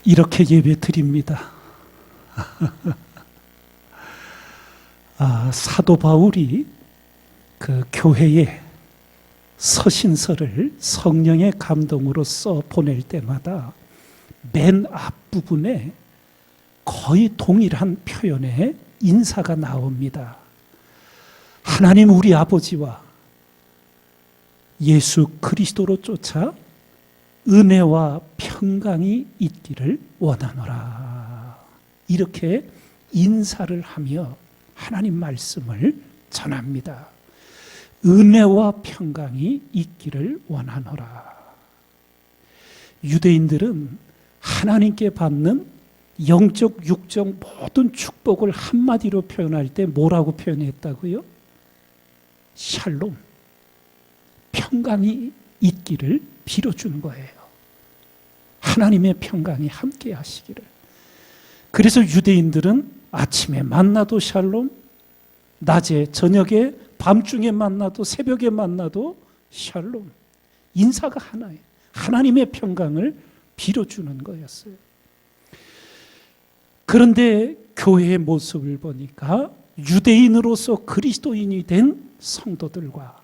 이렇게 예배 드립니다. 사도 바울이 그 교회에 서신서를 성령의 감동으로 써 보낼 때마다 맨 앞부분에 거의 동일한 표현의 인사가 나옵니다. 하나님 우리 아버지와 예수 그리스도로 쫓아 은혜와 평강이 있기를 원하노라. 이렇게 인사를 하며 하나님 말씀을 전합니다. 은혜와 평강이 있기를 원하노라. 유대인들은 하나님께 받는 영적, 육적 모든 축복을 한마디로 표현할 때 뭐라고 표현했다고요? 샬롬, 평강이 있기를 빌어주는 거예요. 하나님의 평강이 함께 하시기를. 그래서 유대인들은 아침에 만나도 샬롬, 낮에 저녁에 밤중에 만나도 새벽에 만나도 샬롬. 인사가 하나예요. 하나님의 평강을 빌어주는 거였어요. 그런데 교회의 모습을 보니까 유대인으로서 그리스도인이 된 성도들과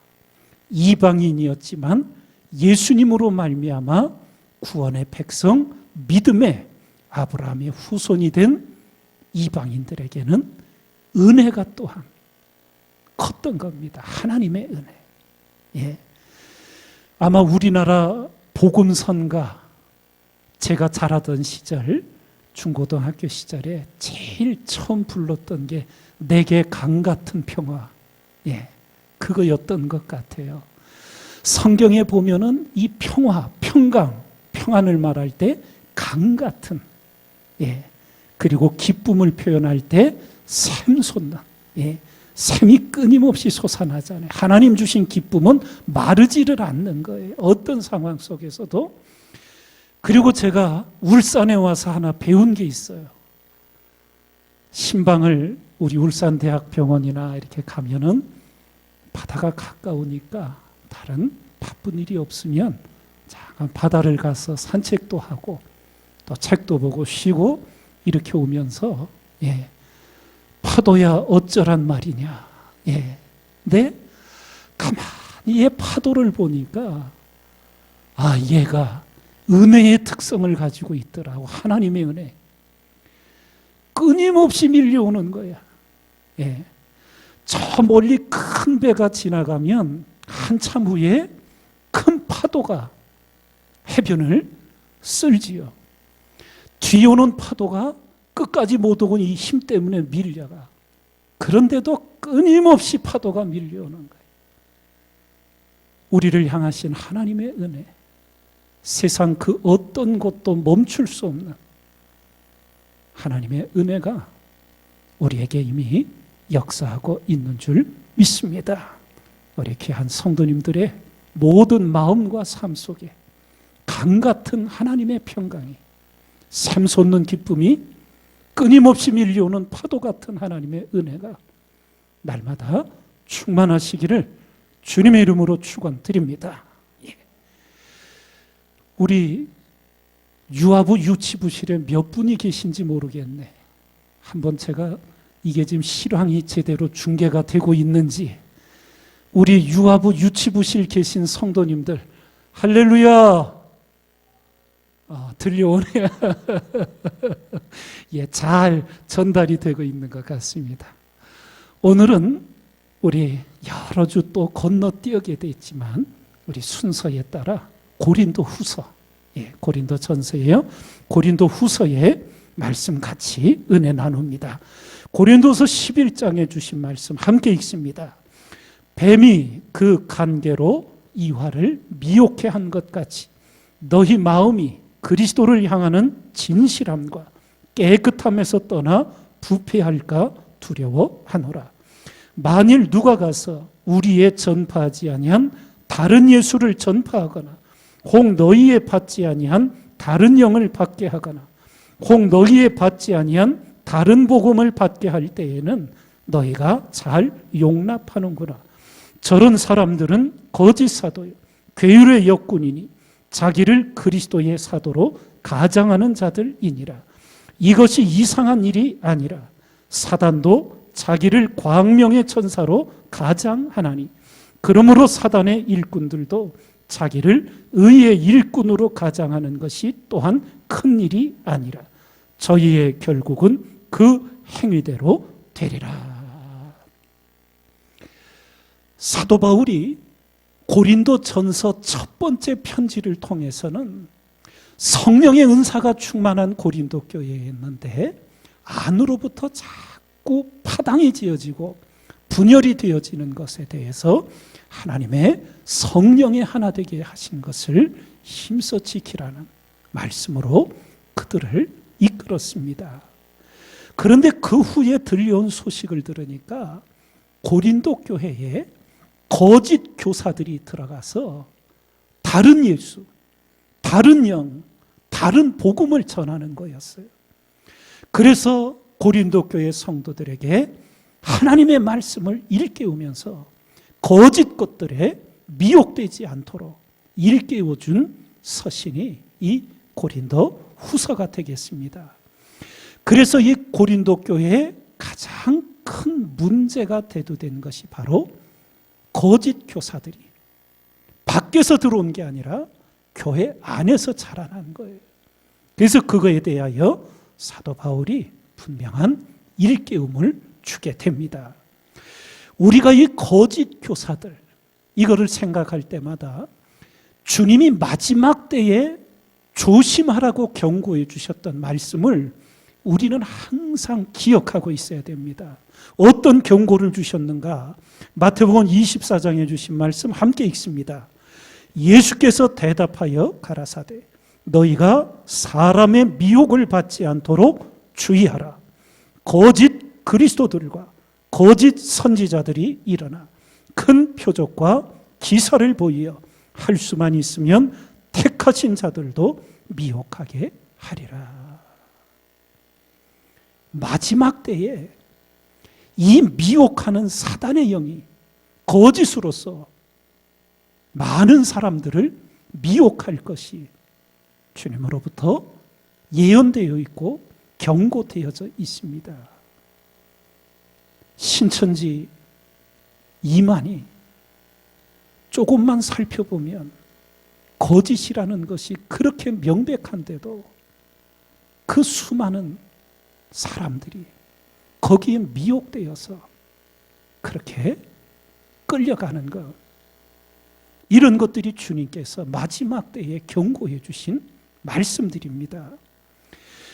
이방인이었지만 예수님으로 말미암아 구원의 백성, 믿음의 아브라함의 후손이 된 이방인들에게는 은혜가 또한 컸던 겁니다. 하나님의 은혜. 예. 아마 우리나라 복음선가, 제가 자라던 시절, 중고등학교 시절에 제일 처음 불렀던 게 내게 강 같은 평화. 예. 그거였던 것 같아요. 성경에 보면은 이 평화, 평강, 평안을 말할 때 강 같은, 예. 그리고 기쁨을 표현할 때 샘 솟는, 예. 샘이 끊임없이 솟아나잖아요. 하나님 주신 기쁨은 마르지를 않는 거예요. 어떤 상황 속에서도. 그리고 제가 울산에 와서 하나 배운 게 있어요. 신방을 우리 울산대학병원이나 이렇게 가면은 바다가 가까우니까 다른 바쁜 일이 없으면 잠깐 바다를 가서 산책도 하고 또 책도 보고 쉬고 이렇게 오면서, 예, 파도야 어쩌란 말이냐. 예. 근데 가만히 얘 파도를 보니까 얘가 은혜의 특성을 가지고 있더라고. 하나님의 은혜. 끊임없이 밀려오는 거야. 예. 저 멀리 큰 배가 지나가면 한참 후에 큰 파도가 해변을 쓸지요. 뒤에 오는 파도가 끝까지 못 오고 이 힘 때문에 밀려가. 그런데도 끊임없이 파도가 밀려오는 거예요. 우리를 향하신 하나님의 은혜. 세상 그 어떤 것도 멈출 수 없는 하나님의 은혜가 우리에게 이미 역사하고 있는 줄 믿습니다. 우리 귀한 성도님들의 모든 마음과 삶 속에 강 같은 하나님의 평강이, 샘솟는 기쁨이, 끊임없이 밀려오는 파도 같은 하나님의 은혜가 날마다 충만하시기를 주님의 이름으로 축원드립니다. 우리 유아부 유치부실에 몇 분이 계신지 모르겠네. 한번 제가 이게 지금 실황이 제대로 중계가 되고 있는지, 우리 유아부 유치부실 계신 성도님들 할렐루야. 들려오네요. 예, 잘 전달이 되고 있는 것 같습니다. 오늘은 우리 여러 주 또 건너뛰게 됐지만 우리 순서에 따라 고린도 후서, 예, 고린도 전서예요. 고린도 후서의 말씀 같이 은혜 나눕니다. 고린도서 11장에 주신 말씀 함께 읽습니다. 뱀이 그 간계로 이화를 미혹해 한 것 같이 너희 마음이 그리스도를 향하는 진실함과 깨끗함에서 떠나 부패할까 두려워하노라. 만일 누가 가서 우리의 전파하지 아니한 다른 예수를 전파하거나 혹 너희의 받지 아니한 다른 영을 받게 하거나 혹 너희의 받지 아니한 다른 복음을 받게 할 때에는 너희가 잘 용납하는구나. 저런 사람들은 거짓 사도요, 괴율의 역군이니 자기를 그리스도의 사도로 가장하는 자들이니라. 이것이 이상한 일이 아니라 사단도 자기를 광명의 천사로 가장하나니, 그러므로 사단의 일꾼들도 자기를 의의 일꾼으로 가장하는 것이 또한 큰 일이 아니라 저희의 결국은 그 행위대로 되리라. 사도 바울이 고린도 전서 첫 번째 편지를 통해서는 성령의 은사가 충만한 고린도 교회였는데 안으로부터 자꾸 파당이 지어지고 분열이 되어지는 것에 대해서 하나님의 성령의 하나 되게 하신 것을 힘써 지키라는 말씀으로 그들을 이끌었습니다. 그런데 그 후에 들려온 소식을 들으니까 고린도 교회에 거짓 교사들이 들어가서 다른 예수, 다른 영, 다른 복음을 전하는 거였어요. 그래서 고린도 교회 성도들에게 하나님의 말씀을 일깨우면서 거짓 것들에 미혹되지 않도록 일깨워준 서신이 이 고린도 후서가 되겠습니다. 그래서 이 고린도 교회에 가장 큰 문제가 대두된 것이 바로 거짓 교사들이 밖에서 들어온 게 아니라 교회 안에서 자라난 거예요. 그래서 그거에 대하여 사도 바울이 분명한 일깨움을 주게 됩니다. 우리가 이 거짓 교사들, 이거를 생각할 때마다 주님이 마지막 때에 조심하라고 경고해 주셨던 말씀을 우리는 항상 기억하고 있어야 됩니다. 어떤 경고를 주셨는가? 마태복음 24장에 주신 말씀 함께 읽습니다. 예수께서 대답하여 가라사대 너희가 사람의 미혹을 받지 않도록 주의하라. 거짓 그리스도들과 거짓 선지자들이 일어나 큰 표적과 기사를 보이어 할 수만 있으면 택하신 자들도 미혹하게 하리라. 마지막 때에 이 미혹하는 사단의 영이 거짓으로서 많은 사람들을 미혹할 것이 주님으로부터 예언되어 있고 경고되어져 있습니다. 신천지 이만희 조금만 살펴보면 거짓이라는 것이 그렇게 명백한데도 그 수많은 사람들이 거기에 미혹되어서 그렇게 끌려가는 것, 이런 것들이 주님께서 마지막 때에 경고해 주신 말씀들입니다.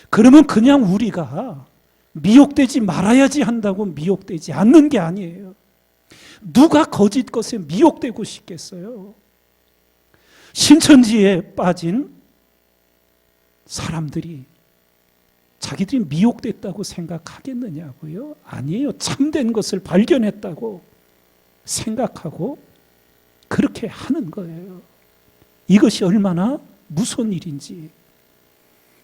그러면 그냥 우리가 미혹되지 말아야지 한다고 미혹되지 않는 게 아니에요. 누가 거짓 것에 미혹되고 싶겠어요? 신천지에 빠진 사람들이 자기들이 미혹됐다고 생각하겠느냐고요? 아니에요. 참된 것을 발견했다고 생각하고 그렇게 하는 거예요. 이것이 얼마나 무서운 일인지.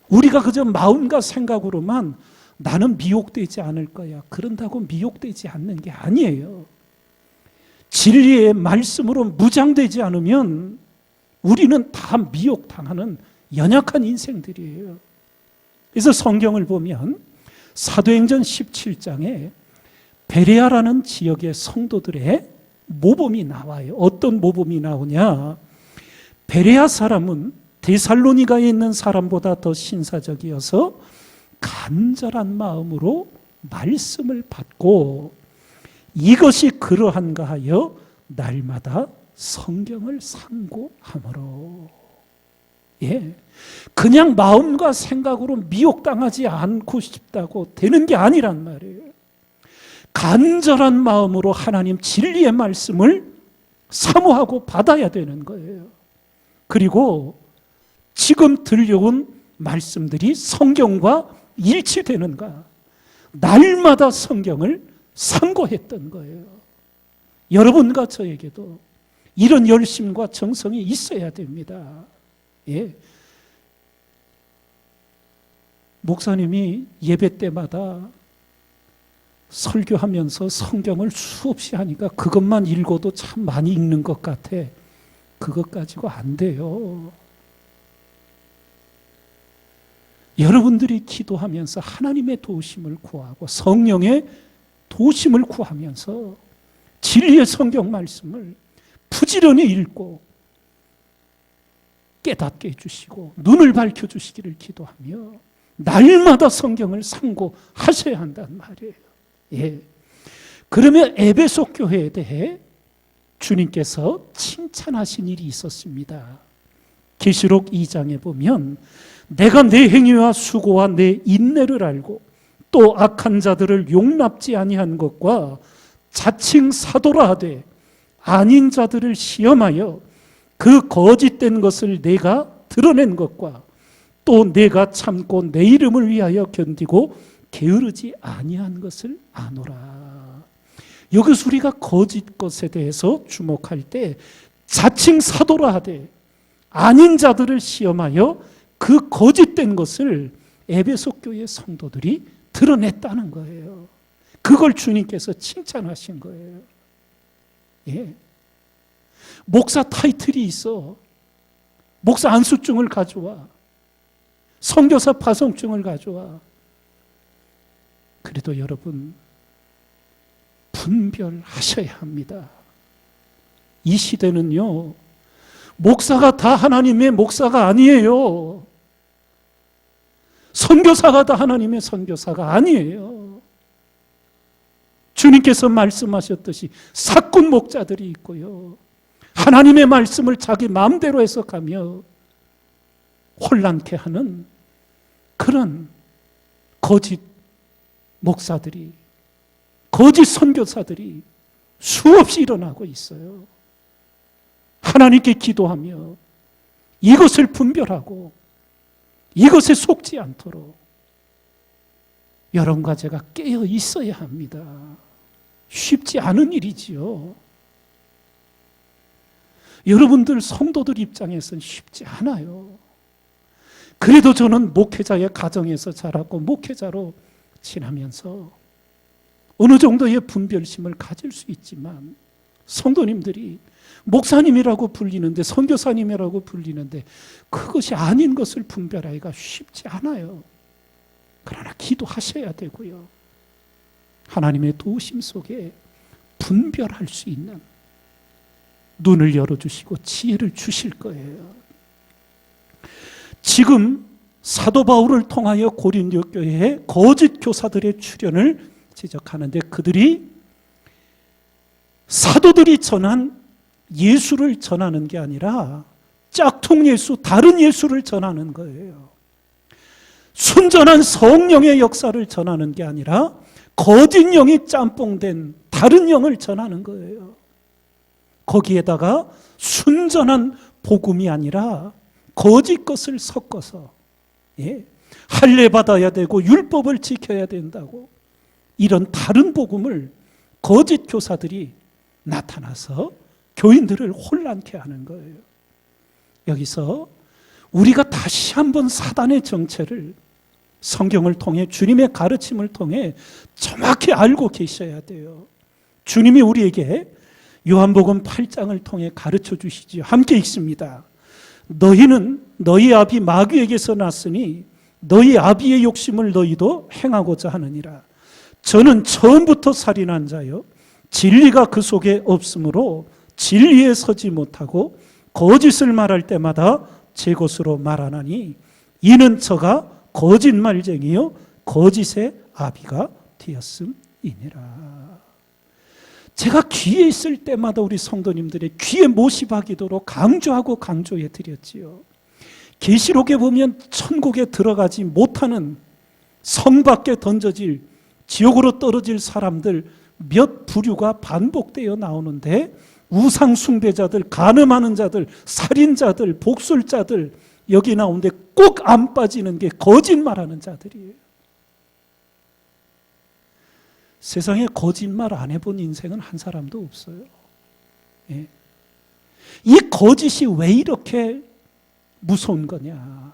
우리가 그저 마음과 생각으로만 나는 미혹되지 않을 거야, 그런다고 미혹되지 않는 게 아니에요. 진리의 말씀으로 무장되지 않으면 우리는 다 미혹당하는 연약한 인생들이에요. 그래서 성경을 보면 사도행전 17장에 베레아라는 지역의 성도들의 모범이 나와요. 어떤 모범이 나오냐? 베레아 사람은 데살로니가에 있는 사람보다 더 신사적이어서 간절한 마음으로 말씀을 받고 이것이 그러한가 하여 날마다 성경을 상고하므로. 그냥 마음과 생각으로 미혹당하지 않고 싶다고 되는 게 아니란 말이에요. 간절한 마음으로 하나님 진리의 말씀을 사모하고 받아야 되는 거예요. 그리고 지금 들려온 말씀들이 성경과 일치되는가? 날마다 성경을 상고했던 거예요. 여러분과 저에게도 이런 열심과 정성이 있어야 됩니다. 목사님이 예배 때마다 설교하면서 성경을 수없이 하니까 그것만 읽어도 참 많이 읽는 것 같아. 그것 가지고 안 돼요. 여러분들이 기도하면서 하나님의 도우심을 구하고 성령의 도우심을 구하면서 진리의 성경 말씀을 부지런히 읽고 깨닫게 해주시고 눈을 밝혀주시기를 기도하며 날마다 성경을 상고하셔야 한단 말이에요. 예. 그러면 에베소 교회에 대해 주님께서 칭찬하신 일이 있었습니다. 계시록 2장에 보면 내가 내 행위와 수고와 내 인내를 알고 또 악한 자들을 용납지 아니한 것과 자칭 사도라 하되 아닌 자들을 시험하여 그 거짓된 것을 내가 드러낸 것과 또 내가 참고 내 이름을 위하여 견디고 게으르지 아니한 것을 아노라. 여기서 우리가 거짓 것에 대해서 주목할 때 자칭 사도라 하되 아닌 자들을 시험하여 그 거짓된 것을 에베소 교회 성도들이 드러냈다는 거예요. 그걸 주님께서 칭찬하신 거예요. 예. 목사 타이틀이 있어. 목사 안수증을 가져와. 선교사 파송증을 가져와. 그래도 여러분 분별하셔야 합니다. 이 시대는요, 목사가 다 하나님의 목사가 아니에요. 선교사가 다 하나님의 선교사가 아니에요. 주님께서 말씀하셨듯이 사꾼 목자들이 있고요, 하나님의 말씀을 자기 마음대로 해석하며 혼란케 하는 그런 거짓 목사들이, 거짓 선교사들이 수없이 일어나고 있어요. 하나님께 기도하며 이것을 분별하고 이것에 속지 않도록 여러분과 제가 깨어 있어야 합니다. 쉽지 않은 일이지요. 여러분들 성도들 입장에서는 쉽지 않아요. 그래도 저는 목회자의 가정에서 자라고 목회자로 지나면서 어느 정도의 분별심을 가질 수 있지만, 성도님들이 목사님이라고 불리는데, 선교사님이라고 불리는데 그것이 아닌 것을 분별하기가 쉽지 않아요. 그러나 기도하셔야 되고요, 하나님의 도우심 속에 분별할 수 있는 눈을 열어주시고 지혜를 주실 거예요. 지금 사도 바울을 통하여 고린도 교회에 거짓 교사들의 출현을 지적하는데, 그들이 사도들이 전한 예수를 전하는 게 아니라 짝퉁 예수, 다른 예수를 전하는 거예요. 순전한 성령의 역사를 전하는 게 아니라 거짓 영이 짬뽕된 다른 영을 전하는 거예요. 거기에다가 순전한 복음이 아니라 거짓 것을 섞어서, 예, 할례 받아야 되고 율법을 지켜야 된다고 이런 다른 복음을 거짓 교사들이 나타나서 교인들을 혼란케 하는 거예요. 여기서 우리가 다시 한번 사단의 정체를 성경을 통해, 주님의 가르침을 통해 정확히 알고 계셔야 돼요. 주님이 우리에게 요한복음 8장을 통해 가르쳐 주시지요. 함께 읽습니다. 너희는 너희 아비 마귀에게서 났으니 너희 아비의 욕심을 너희도 행하고자 하느니라. 저는 처음부터 살인한 자요 진리가 그 속에 없으므로 진리에 서지 못하고 거짓을 말할 때마다 제 것으로 말하나니 이는 저가 거짓말쟁이요 거짓의 아비가 되었음이니라. 제가 귀에 있을 때마다 우리 성도님들의 귀에 못이 박이도록 강조해 드렸지요. 계시록에 보면 천국에 들어가지 못하는, 성 밖에 던져질, 지옥으로 떨어질 사람들 몇 부류가 반복되어 나오는데, 우상 숭배자들, 간음하는 자들, 살인자들, 복술자들, 여기 나오는데 꼭 안 빠지는 게 거짓말하는 자들이에요. 세상에 거짓말 안 해본 인생은 한 사람도 없어요. 예. 이 거짓이 왜 이렇게 무서운 거냐?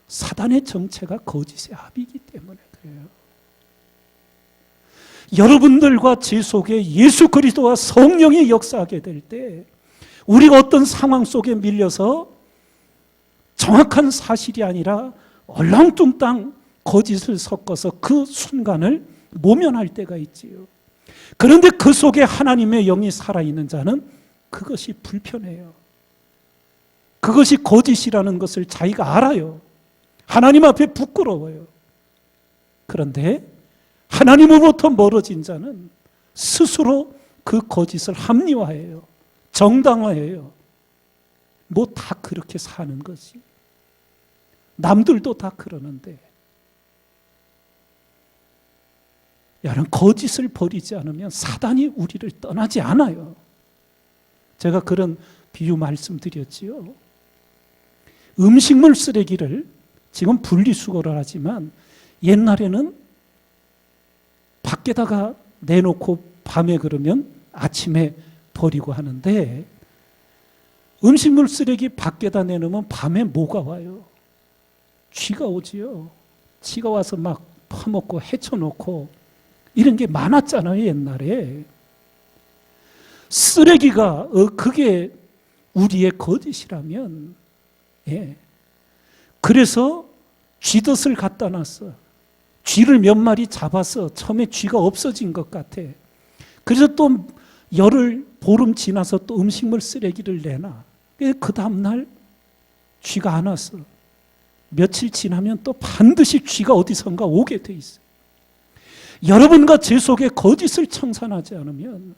사단의 정체가 거짓의 합이기 때문에 그래요. 여러분들과 제 속에 예수 그리스도와 성령이 역사하게 될 때, 우리가 어떤 상황 속에 밀려서 정확한 사실이 아니라 얼렁뚱땅 거짓을 섞어서 그 순간을 모면할 때가 있지요. 그런데 그 속에 하나님의 영이 살아있는 자는 그것이 불편해요. 그것이 거짓이라는 것을 자기가 알아요. 하나님 앞에 부끄러워요. 그런데 하나님으로부터 멀어진 자는 스스로 그 거짓을 합리화해요. 정당화해요. 뭐 다 그렇게 사는 거지. 남들도 다 그러는데. 여러분, 거짓을 버리지 않으면 사단이 우리를 떠나지 않아요. 제가 그런 비유 말씀드렸지요. 음식물 쓰레기를 지금 분리수거를 하지만 옛날에는 밖에다가 내놓고 밤에 그러면 아침에 버리고 하는데, 음식물 쓰레기 밖에다 내놓으면 밤에 뭐가 와요? 쥐가 오지요. 쥐가 와서 막 퍼먹고 헤쳐놓고 이런 게 많았잖아요, 옛날에. 쓰레기가 그게 우리의 거짓이라면, 예. 그래서 쥐덫을 갖다 놨어. 쥐를 몇 마리 잡아서 처음에 쥐가 없어진 것 같아. 그래서 또 열흘, 보름 지나서 또 음식물 쓰레기를 내놔. 그 다음날 쥐가 안 왔어. 며칠 지나면 또 반드시 쥐가 어디선가 오게 돼 있어. 여러분과 제 속에 거짓을 청산하지 않으면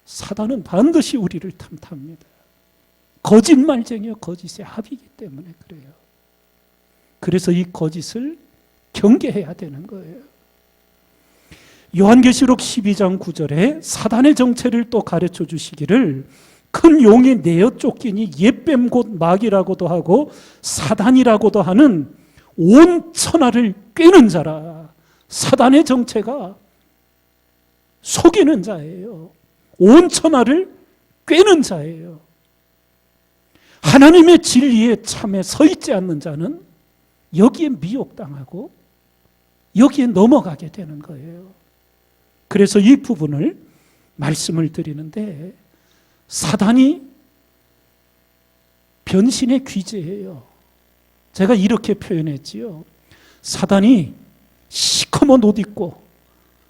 사단은 반드시 우리를 탐탑니다. 거짓말쟁이와 거짓의 합이기 때문에 그래요. 그래서 이 거짓을 경계해야 되는 거예요. 요한계시록 12장 9절에 사단의 정체를 또 가르쳐 주시기를, 큰 용이 내어 쫓기니 옛뱀 곧 마귀라고도 하고 사단이라고도 하는 온 천하를 꿰는 자라. 사단의 정체가 속이는 자예요. 온 천하를 꿰는 자예요. 하나님의 진리에 참에 서 있지 않는 자는 여기에 미혹당하고 여기에 넘어가게 되는 거예요. 그래서 이 부분을 말씀을 드리는데, 사단이 변신의 귀재예요. 제가 이렇게 표현했지요. 사단이 시커먼 옷 입고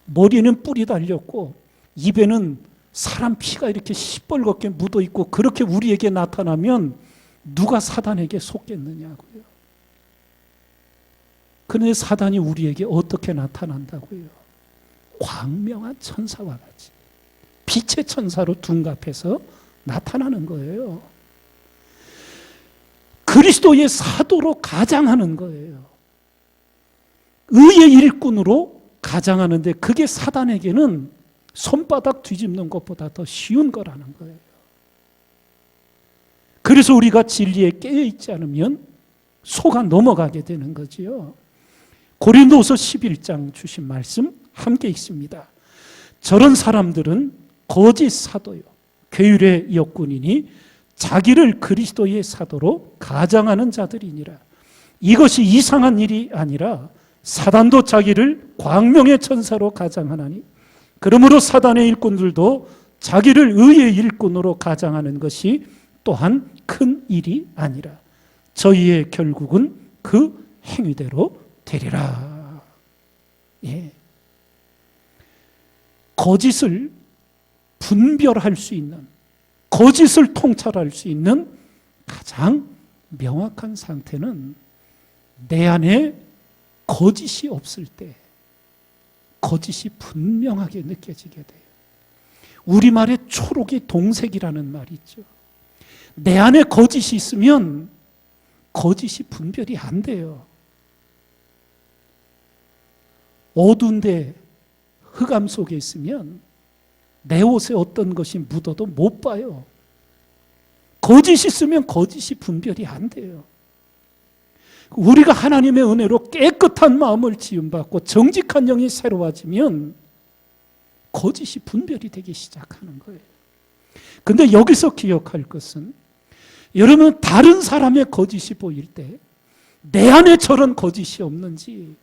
머리에는 뿔이 달렸고 입에는 사람 피가 이렇게 시뻘겋게 묻어 있고 그렇게 우리에게 나타나면 누가 사단에게 속겠느냐고요. 그런데 사단이 우리에게 어떻게 나타난다고요? 광명한 천사와 같이 빛의 천사로 둔갑해서 나타나는 거예요. 그리스도의 사도로 가장하는 거예요. 의의 일꾼으로 가장하는데 그게 사단에게는 손바닥 뒤집는 것보다 더 쉬운 거라는 거예요. 그래서 우리가 진리에 깨어있지 않으면 속아 넘어가게 되는 거지요. 고린도후서 11장 주신 말씀 함께 읽습니다. 저런 사람들은 거짓 사도요 괴율의 역군이니 자기를 그리스도의 사도로 가장하는 자들이니라. 이것이 이상한 일이 아니라 사단도 자기를 광명의 천사로 가장하나니, 그러므로 사단의 일꾼들도 자기를 의의 일꾼으로 가장하는 것이 또한 큰 일이 아니라 저희의 결국은 그 행위대로 되리라. 예. 거짓을 분별할 수 있는, 거짓을 통찰할 수 있는 가장 명확한 상태는 내 안에 거짓이 없을 때 거짓이 분명하게 느껴지게 돼요. 우리말에 초록이 동색이라는 말이 있죠. 내 안에 거짓이 있으면 거짓이 분별이 안 돼요. 어두운데 흑암 속에 있으면 내 옷에 어떤 것이 묻어도 못 봐요. 거짓이 있으면 거짓이 분별이 안 돼요. 우리가 하나님의 은혜로 깨끗한 마음을 지음받고 정직한 영이 새로워지면 거짓이 분별이 되기 시작하는 거예요. 근데 여기서 기억할 것은, 여러분 다른 사람의 거짓이 보일 때 내 안에 저런 거짓이 없는지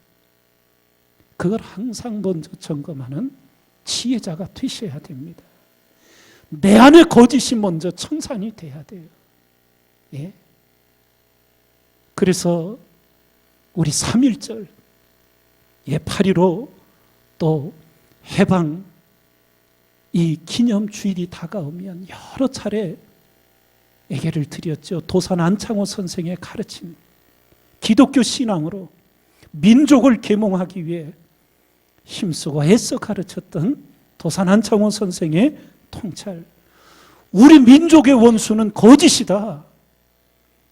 그걸 항상 먼저 점검하는 지혜자가 되셔야 됩니다. 내 안에 거짓이 먼저 청산이 돼야 돼요. 예. 그래서 우리 3.1절, 8.15 또 해방 이 기념주일이 다가오면 여러 차례 예배를 드렸죠. 도산 안창호 선생의 가르침, 기독교 신앙으로 민족을 계몽하기 위해 힘쓰고 애써 가르쳤던 도산 안창호 선생의 통찰. 우리 민족의 원수는 거짓이다.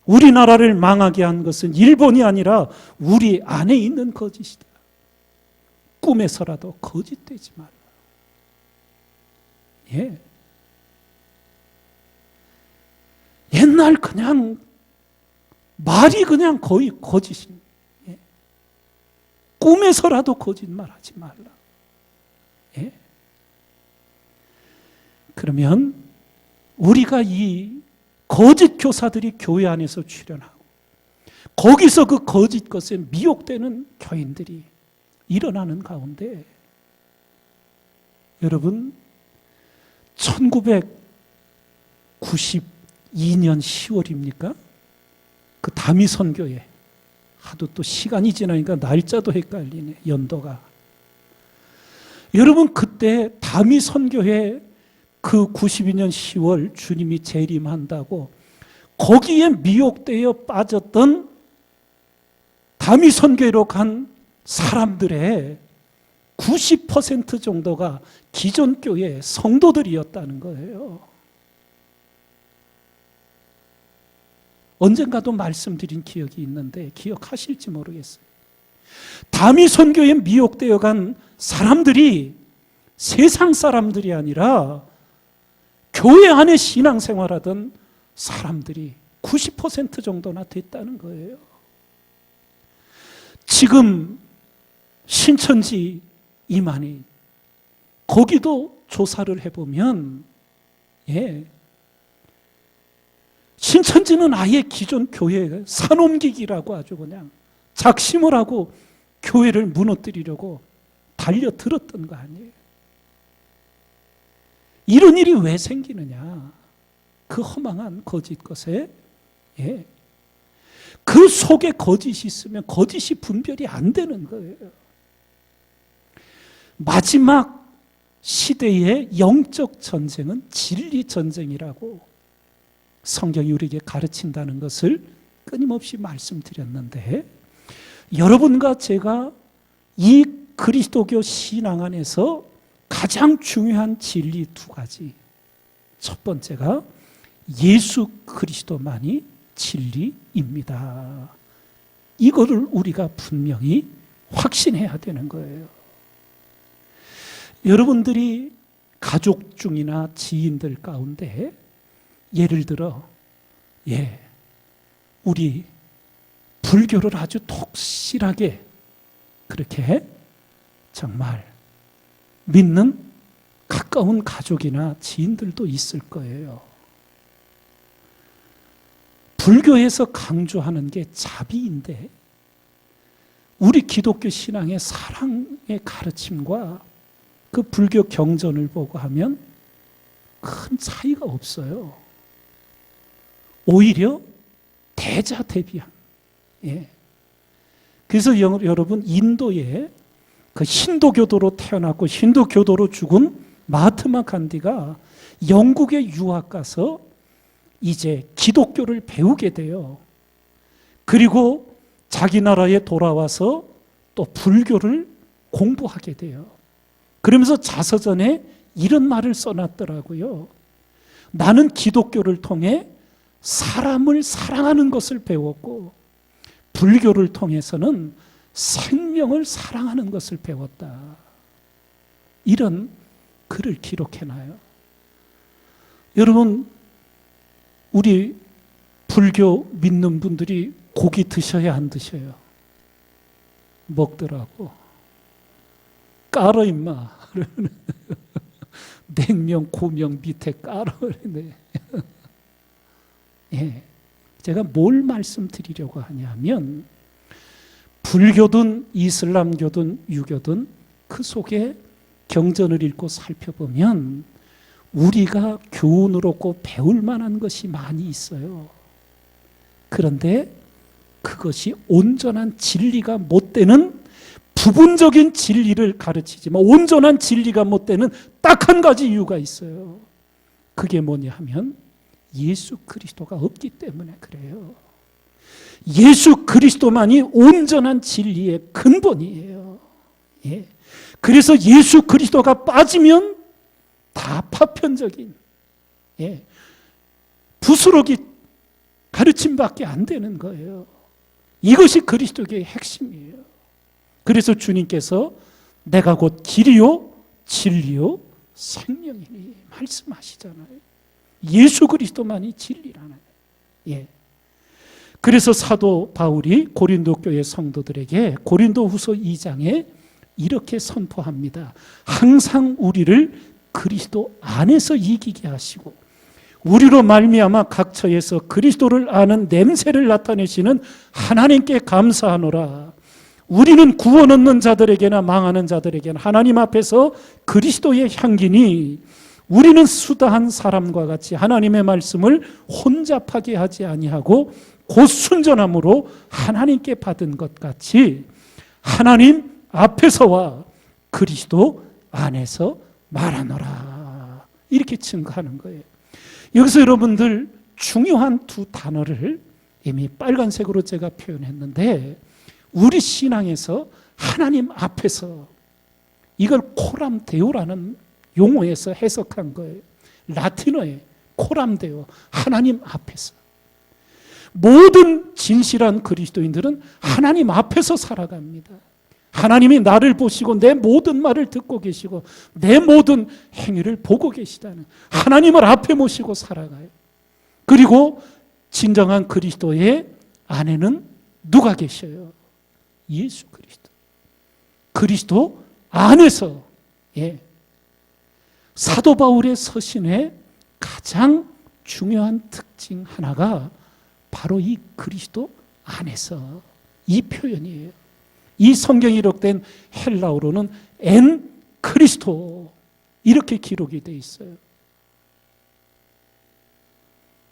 우리나라를 망하게 한 것은 일본이 아니라 우리 안에 있는 거짓이다. 꿈에서라도 거짓되지 말라. 옛날 그냥 말이 그냥 거의 거짓입니다. 꿈에서라도 거짓말하지 말라. 그러면 우리가 이 거짓 교사들이 교회 안에서 출현하고 거기서 그 거짓 것에 미혹되는 교인들이 일어나는 가운데 여러분 1992년 10월입니까? 그 다미 선교회 하도 또 시간이 지나니까 날짜도 헷갈리네, 연도가. 여러분 그때 다미 선교회 그 92년 10월 주님이 재림한다고 거기에 미혹되어 빠졌던 다미 선교회로 간 사람들의 90% 정도가 기존 교회 성도들이었다는 거예요. 언젠가도 말씀드린 기억이 있는데 기억하실지 모르겠어요. 다미 선교에 미혹되어 간 사람들이 세상 사람들이 아니라 교회 안에 신앙생활하던 사람들이 90% 정도나 됐다는 거예요. 지금 신천지 이만희 거기도 조사를 해보면 신천지는 아예 기존 교회 산옮기기라고 아주 그냥 작심을 하고 교회를 무너뜨리려고 달려들었던 거 아니에요. 이런 일이 왜 생기느냐? 그 허망한 거짓 것에 그 속에 거짓이 있으면 거짓이 분별이 안 되는 거예요. 마지막 시대의 영적 전쟁은 진리 전쟁이라고 성경이 우리에게 가르친다는 것을 끊임없이 말씀드렸는데, 여러분과 제가 이 그리스도교 신앙 안에서 가장 중요한 진리 두 가지. 첫 번째가 예수 그리스도만이 진리입니다. 이거를 우리가 분명히 확신해야 되는 거예요. 여러분들이 가족 중이나 지인들 가운데 예를 들어 우리 불교를 아주 독실하게 그렇게 정말 믿는 가까운 가족이나 지인들도 있을 거예요. 불교에서 강조하는 게 자비인데 우리 기독교 신앙의 사랑의 가르침과 그 불교 경전을 보고 하면 큰 차이가 없어요. 오히려 대자대비한. 그래서 여러분 인도에 그 힌두교도로 태어났고 힌두교도로 죽은 마하트마 간디가 영국에 유학 가서 이제 기독교를 배우게 돼요. 그리고 자기 나라에 돌아와서 또 불교를 공부하게 돼요. 그러면서 자서전에 이런 말을 써놨더라고요. 나는 기독교를 통해 사람을 사랑하는 것을 배웠고 불교를 통해서는 생명을 사랑하는 것을 배웠다. 이런 글을 기록해놔요. 여러분, 우리 불교 믿는 분들이 고기 드셔야 안 드셔요? 먹더라고. 깔어 임마. 냉면 고명 밑에 깔어. 제가 뭘 말씀드리려고 하냐면 불교든 이슬람교든 유교든 그 속에 경전을 읽고 살펴보면 우리가 교훈을 얻고 배울 만한 것이 많이 있어요. 그런데 그것이 온전한 진리가 못 되는 부분적인 진리를 가르치지만 온전한 진리가 못 되는 딱 한 가지 이유가 있어요. 그게 뭐냐 하면 예수 그리스도가 없기 때문에 그래요. 예수 그리스도만이 온전한 진리의 근본이에요. 예. 그래서 예수 그리스도가 빠지면 다 파편적인 부스러기 가르침밖에 안 되는 거예요. 이것이 그리스도교의 핵심이에요. 그래서 주님께서 내가 곧 길이요 진리요 생명이니 말씀하시잖아요. 예수 그리스도만이 진리라는 거예요. 그래서 사도 바울이 고린도 교회 성도들에게 고린도후서 2장에 이렇게 선포합니다. 항상 우리를 그리스도 안에서 이기게 하시고 우리로 말미암아 각 처에서 그리스도를 아는 냄새를 나타내시는 하나님께 감사하노라. 우리는 구원 얻는 자들에게나 망하는 자들에게나 하나님 앞에서 그리스도의 향기니 우리는 수다한 사람과 같이 하나님의 말씀을 혼잡하게 하지 아니하고 곧 순전함으로 하나님께 받은 것 같이 하나님 앞에서와 그리스도 안에서 말하노라. 이렇게 증거하는 거예요. 여기서 여러분들 중요한 두 단어를 이미 빨간색으로 제가 표현했는데 우리 신앙에서 하나님 앞에서 이걸 코람데오라는 용어에서 해석한 거예요. 라틴어에 코람데오, 하나님 앞에서. 모든 진실한 그리스도인들은 하나님 앞에서 살아갑니다. 하나님이 나를 보시고 내 모든 말을 듣고 계시고 내 모든 행위를 보고 계시다는 하나님을 앞에 모시고 살아가요. 그리고 진정한 그리스도의 안에는 누가 계셔요? 예수 그리스도. 그리스도 안에서 사도 바울의 서신의 가장 중요한 특징 하나가 바로 이 그리스도 안에서 이 표현이에요. 이 성경이 기록된 헬라어로는 엔 크리스토 이렇게 기록이 되어 있어요.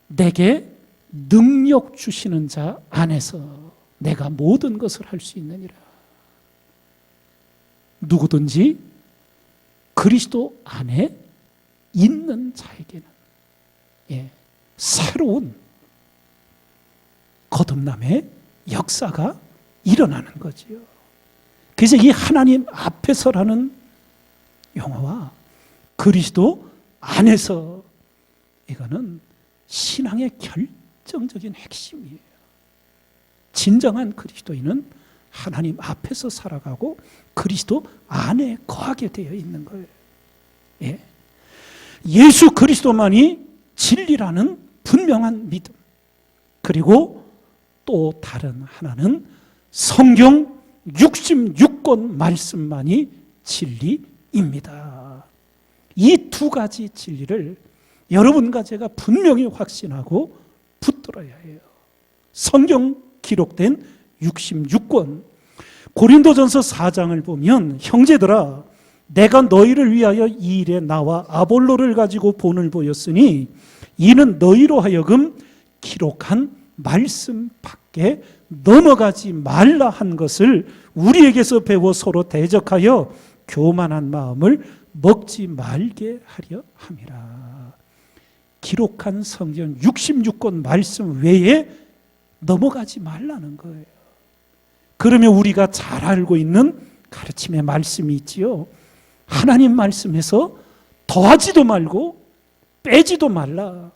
내게 능력 주시는 자 안에서 내가 모든 것을 할 수 있느니라. 누구든지 그리스도 안에 있는 자에게는 새로운 거듭남의 역사가 일어나는 거지요. 그래서 이 하나님 앞에서라는 용어와 그리스도 안에서 이거는 신앙의 결정적인 핵심이에요. 진정한 그리스도인은 하나님 앞에서 살아가고 그리스도 안에 거하게 되어 있는 거예요. 예수 그리스도만이 진리라는 분명한 믿음. 그리고 또 다른 하나는 성경 66권 말씀만이 진리입니다. 이 두 가지 진리를 여러분과 제가 분명히 확신하고 붙들어야 해요. 성경 기록된 66권 고린도전서 4장을 보면 형제들아 내가 너희를 위하여 이 일에 나와 아볼로를 가지고 본을 보였으니 이는 너희로 하여금 기록한 말씀 밖에 넘어가지 말라 한 것을 우리에게서 배워 서로 대적하여 교만한 마음을 먹지 말게 하려 함이라. 기록한 성경 66권 말씀 외에 넘어가지 말라는 거예요. 그러면 우리가 잘 알고 있는 가르침의 말씀이 있지요. 하나님 말씀에서 더하지도 말고 빼지도 말라.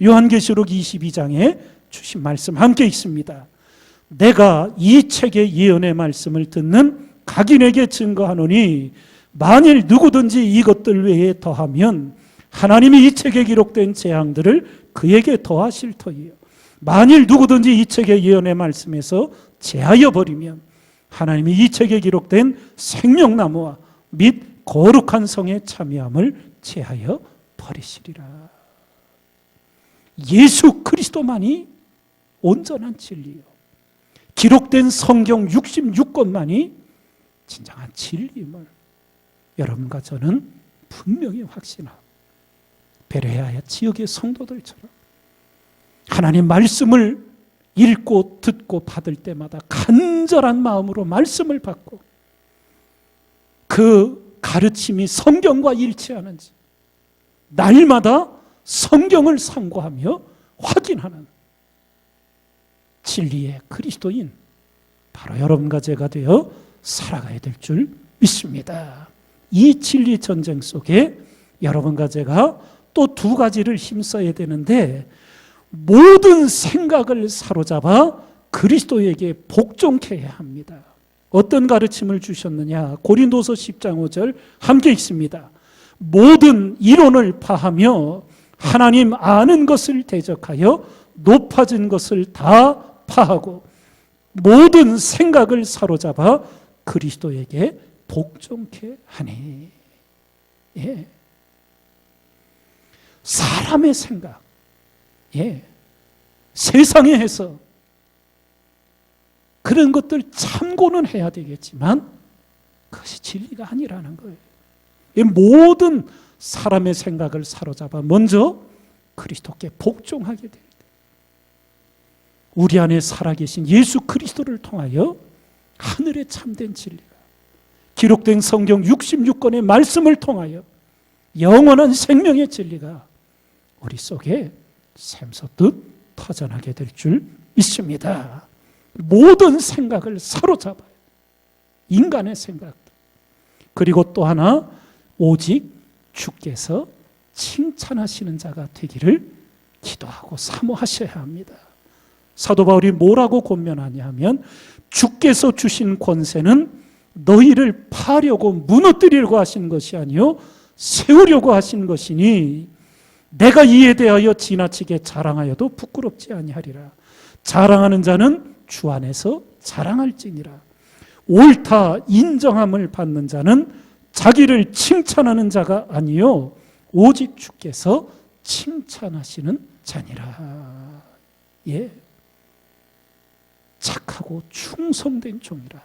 요한계시록 22장에 주신 말씀 함께 읽습니다. 내가 이 책의 예언의 말씀을 듣는 각인에게 증거하노니 만일 누구든지 이것들 외에 더하면 하나님이 이 책에 기록된 재앙들을 그에게 더하실 터이요. 만일 누구든지 이 책의 예언의 말씀에서 제하여 버리면 하나님이 이 책에 기록된 생명나무와 및 거룩한 성의 참여함을 제하여 버리시리라. 예수 그리스도만이 온전한 진리요. 기록된 성경 66권만이 진정한 진리임을 여러분과 저는 분명히 확신하고 베레아 지역의 성도들처럼 하나님 말씀을 읽고 듣고 받을 때마다 간절한 마음으로 말씀을 받고 그 가르침이 성경과 일치하는지 날마다 성경을 상고하며 확인하는 진리의 그리스도인, 바로 여러분과 제가 되어 살아가야 될 줄 믿습니다. 이 진리 전쟁 속에 여러분과 제가 또 두 가지를 힘써야 되는데, 모든 생각을 사로잡아 그리스도에게 복종케 해야 합니다. 어떤 가르침을 주셨느냐? 고린도서 10장 5절 함께 읽습니다. 모든 이론을 파하며 하나님 아는 것을 대적하여 높아진 것을 다 파하고 모든 생각을 사로잡아 그리스도에게 복종케 하니. 예. 사람의 생각, 예. 세상에 해서 그런 것들 참고는 해야 되겠지만 그것이 진리가 아니라는 거예요. 이 모든 사람의 생각을 사로잡아 먼저 그리스도께 복종하게 됩니다. 우리 안에 살아계신 예수 그리스도를 통하여 하늘의 참된 진리가 기록된 성경 66권의 말씀을 통하여 영원한 생명의 진리가 우리 속에 샘솟듯 터져나게 될 줄 믿습니다. 모든 생각을 사로잡아요. 인간의 생각. 그리고 또 하나, 오직 주께서 칭찬하시는 자가 되기를 기도하고 사모하셔야 합니다. 사도 바울이 뭐라고 권면하냐 하면, 주께서 주신 권세는 너희를 파려고 무너뜨리려고 하시는 것이 아니요 세우려고 하시는 것이니 내가 이에 대하여 지나치게 자랑하여도 부끄럽지 아니하리라. 자랑하는 자는 주 안에서 자랑할지니라. 옳다 인정함을 받는 자는 자기를 칭찬하는 자가 아니요 오직 주께서 칭찬하시는 자니라. 예, 착하고 충성된 종이라.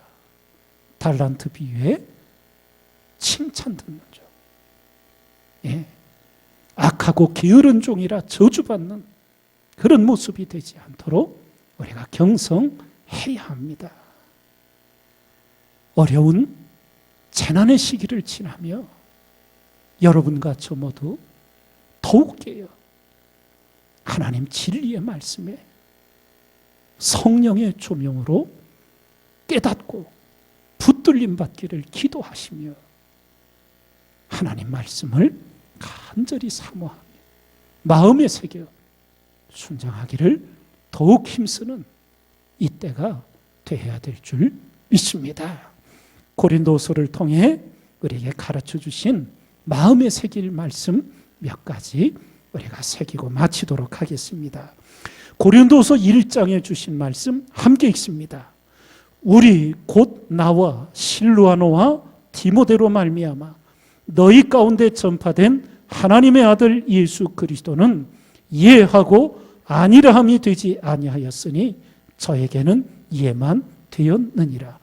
달란트 비유에 칭찬 듣는 종. 예, 악하고 게으른 종이라 저주받는 그런 모습이 되지 않도록 우리가 경성해야 합니다. 어려운 재난의 시기를 지나며 여러분과 저 모두 더욱 깨어 하나님 진리의 말씀에 성령의 조명으로 깨닫고 붙들림 받기를 기도하시며 하나님 말씀을 간절히 사모하며 마음에 새겨 순종하기를 더욱 힘쓰는 이때가 되어야 될 줄 믿습니다. 고린도서를 통해 우리에게 가르쳐 주신 마음에 새길 말씀 몇 가지 우리가 새기고 마치도록 하겠습니다. 고린도서 1장에 주신 말씀 함께 읽습니다. 우리 곧 나와 실루아노와 디모데로 말미암아 너희 가운데 전파된 하나님의 아들 예수 그리스도는 예하고 아니라함이 되지 아니하였으니 저에게는 예만 되었느니라.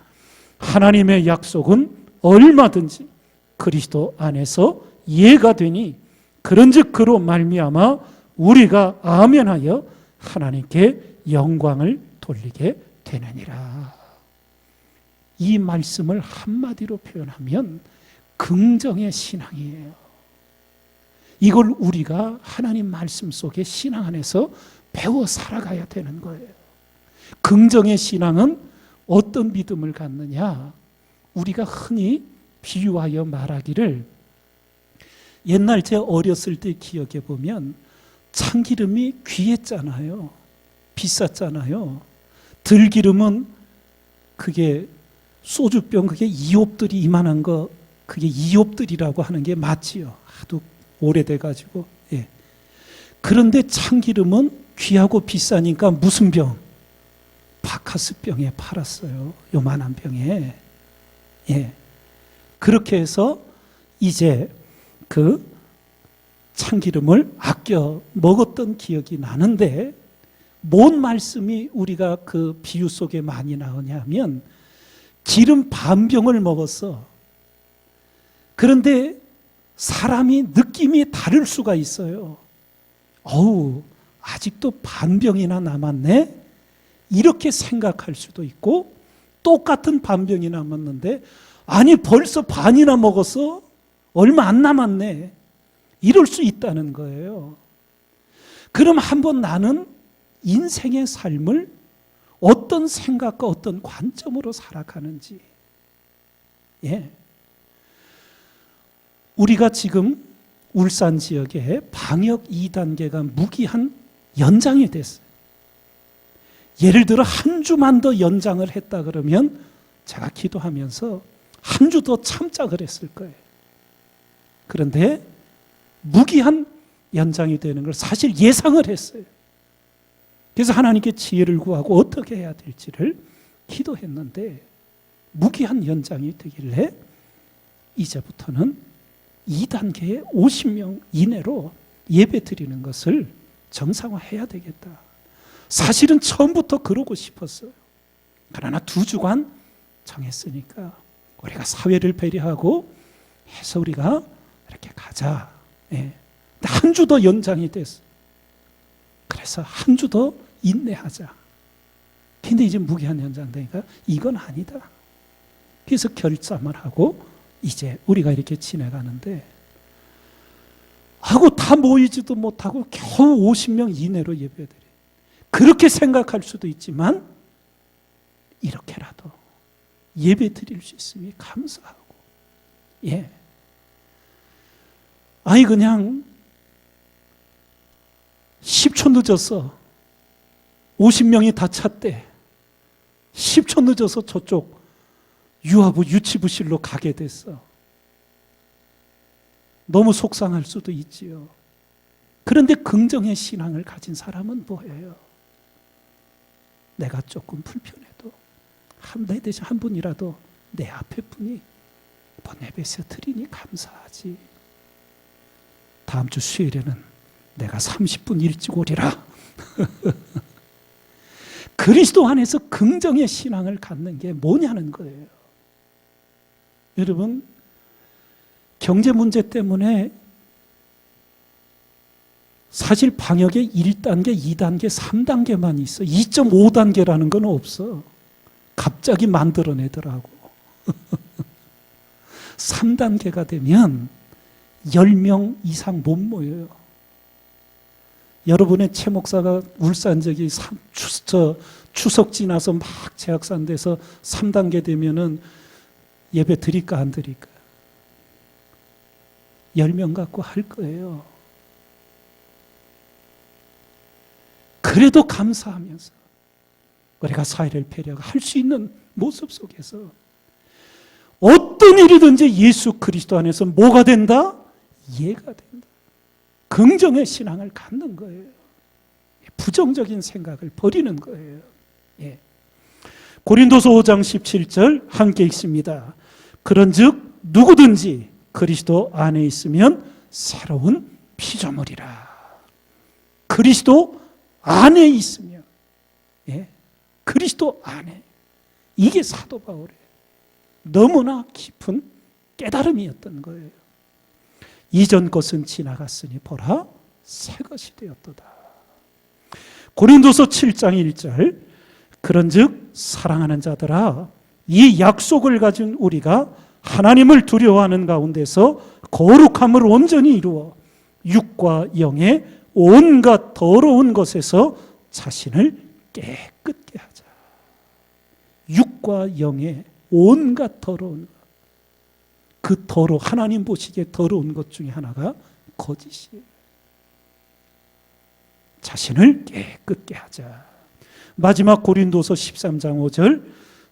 하나님의 약속은 얼마든지 그리스도 안에서 예가 되니 그런즉 그로 말미암아 우리가 아멘하여 하나님께 영광을 돌리게 되느니라. 이 말씀을 한마디로 표현하면 긍정의 신앙이에요. 이걸 우리가 하나님 말씀 속에 신앙 안에서 배워 살아가야 되는 거예요. 긍정의 신앙은 어떤 믿음을 갖느냐? 우리가 흔히 비유하여 말하기를, 옛날 제 어렸을 때 기억해 보면 참기름이 귀했잖아요. 비쌌잖아요. 들기름은 그게 소주병 그게 2옵들이 이만한 거, 그게 2옵들이라고 하는 게 맞지요. 하도 오래돼 가지고. 예. 그런데 참기름은 귀하고 비싸니까 무슨 병? 바카스병에 팔았어요. 요만한 병에. 예. 그렇게 해서 이제 그 참기름을 아껴 먹었던 기억이 나는데, 뭔 말씀이 우리가 그 비유 속에 많이 나오냐 하면, 기름 반 병을 먹었어. 그런데 사람이 느낌이 다를 수가 있어요. 어우, 아직도 반 병이나 남았네? 이렇게 생각할 수도 있고, 똑같은 반병이 남았는데 아니 벌써 반이나 먹었어? 얼마 안 남았네. 이럴 수 있다는 거예요. 그럼 한번 나는 인생의 삶을 어떤 생각과 어떤 관점으로 살아가는지. 예. 우리가 지금 울산 지역에 방역 2단계가 무기한 연장이 됐어요. 예를 들어 한 주만 더 연장을 했다 그러면 제가 기도하면서 한 주 더 참자 그랬을 거예요. 그런데 무기한 연장이 되는 걸 사실 예상을 했어요. 그래서 하나님께 지혜를 구하고 어떻게 해야 될지를 기도했는데 무기한 연장이 되길래 이제부터는 2단계에 50명 이내로 예배 드리는 것을 정상화해야 되겠다. 사실은 처음부터 그러고 싶었어요. 그러나 2주간 정했으니까 우리가 사회를 배려하고 해서 우리가 이렇게 가자. 예. 한 주 더 연장이 됐어요. 그래서 한 주 더 인내하자. 근데 이제 무기한 연장되니까 이건 아니다. 그래서 결심을 하고 이제 우리가 이렇게 지내가는데 하고 다 모이지도 못하고 겨우 50명 이내로 예배드려요. 그렇게 생각할 수도 있지만 이렇게라도 예배 드릴 수 있으니 감사하고, 예. 아니 그냥 10초 늦어서 50명이 다 찼대. 10초 늦어서 저쪽 유아부 유치부실로 가게 됐어. 너무 속상할 수도 있지요. 그런데 긍정의 신앙을 가진 사람은 뭐예요? 내가 조금 불편해도 내 대신 한 분이라도 내 앞에 분이 예배에서 드리니 감사하지. 다음 주 수요일에는 내가 30분 일찍 오리라. 그리스도 안에서 긍정의 신앙을 갖는 게 뭐냐는 거예요. 여러분, 경제 문제 때문에 사실 방역에 1단계, 2단계, 3단계만 있어. 2.5단계라는 건 없어. 갑자기 만들어내더라고. 3단계가 되면 10명 이상 못 모여요. 여러분의 최 목사가 울산 저기 추석 지나서 막 재확산돼서 3단계 되면은 예배 드릴까 안 드릴까? 10명 갖고 할 거예요. 그래도 감사하면서 우리가 사회를 배려가 할 수 있는 모습 속에서 어떤 일이든지 예수 그리스도 안에서 뭐가 된다? 이해가 된다. 긍정의 신앙을 갖는 거예요. 부정적인 생각을 버리는 거예요. 예. 고린도서 5장 17절 함께 읽습니다. 그런즉 누구든지 그리스도 안에 있으면 새로운 피조물이라. 그리스도 안에 있으면, 예, 그리스도 안에. 이게 사도 바울의 너무나 깊은 깨달음이었던 거예요. 이전 것은 지나갔으니 보라 새 것이 되었도다. 고린도서 7장 1절 그런즉 사랑하는 자들아 이 약속을 가진 우리가 하나님을 두려워하는 가운데서 거룩함을 온전히 이루어 육과 영의 온갖 더러운 것에서 자신을 깨끗게 하자. 육과 영의 온갖 더러운 것. 그 하나님 보시기에 더러운 것 중에 하나가 거짓이에요. 자신을 깨끗게 하자. 마지막 고린도서 13장 5절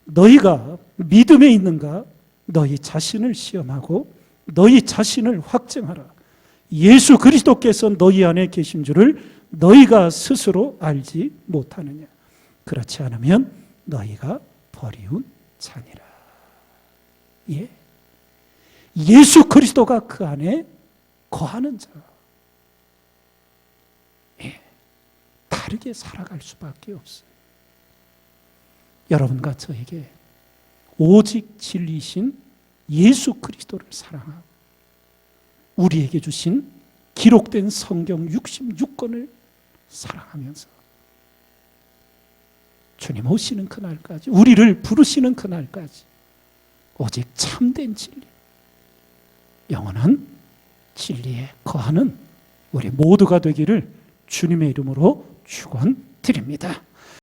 너희가 믿음에 있는가? 너희 자신을 시험하고 너희 자신을 확증하라. 예수 그리스도께서 너희 안에 계신 줄을 너희가 스스로 알지 못하느냐. 그렇지 않으면 너희가 버리운 자니라. 예. 예수 그리스도가 그 안에 거하는 자. 예. 다르게 살아갈 수밖에 없어요. 여러분과 저에게 오직 진리신 예수 그리스도를 사랑하고 우리에게 주신 기록된 성경 66권을 사랑하면서 주님 오시는 그날까지, 우리를 부르시는 그날까지 오직 참된 진리, 영원한 진리에 거하는 우리 모두가 되기를 주님의 이름으로 축원드립니다.